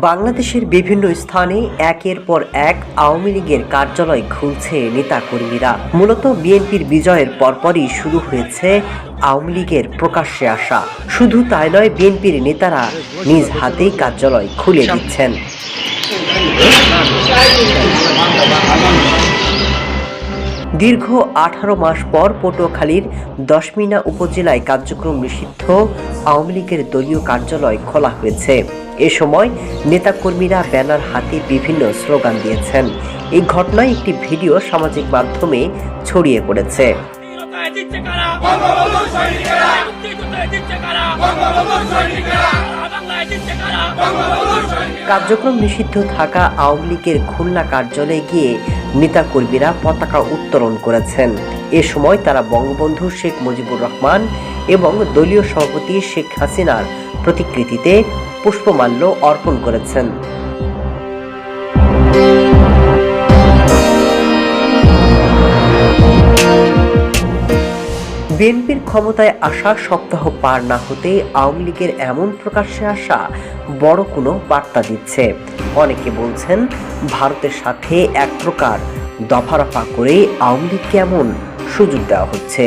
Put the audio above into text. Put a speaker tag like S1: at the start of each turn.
S1: বাংলাদেশের বিভিন্ন স্থানে একের পর এক আওয়ামী লীগের কার্যালয় খুলছে নেতাকর্মীরা। মূলত বিএনপির বিজয়ের পরপরই শুরু হয়েছে আওয়ামী লীগের প্রকাশ্যে আসা। শুধু তাই নয়, বিএনপির নেতারা নিজ হাতেই কার্যালয় খুলে দিচ্ছেন। দীর্ঘ 18 মাস পর পটুয়াখালীর দশমিনা উপজেলায় কার্যক্রম নিষিদ্ধ আওয়ামী লীগের দলীয় কার্যালয় খোলা হয়েছে। এ সময় নেতাকর্মীরা ব্যানার হাতে বিভিন্ন স্লোগান দিয়েছেন। এই ঘটনায় একটি ভিডিও সামাজিক মাধ্যমে ছড়িয়ে পড়েছে। কার্যক্রম নিষিদ্ধ থাকা আওয়ামী লীগের খুলনা কার্যালয়ে গিয়ে নেতাকর্মীরা পতাকা উত্তোলন করেছেন। এ সময় তারা বঙ্গবন্ধু শেখ মুজিবুর রহমান এবং দলীয় সভাপতি শেখ হাসিনার প্রতিকৃতিতে পুষ্পমাল্য অর্পণ করেছেন। বিএনপির ক্ষমতায় আসা সপ্তাহ পার না হতে আওয়ামী লীগের এমন প্রকাশ্যে আসা বড় কোনো বার্তা দিচ্ছে। অনেকে বলছেন, ভারতের সাথে এক প্রকার দফারফা করে আওয়ামী লীগকে এমন সুযোগ দেওয়া হচ্ছে।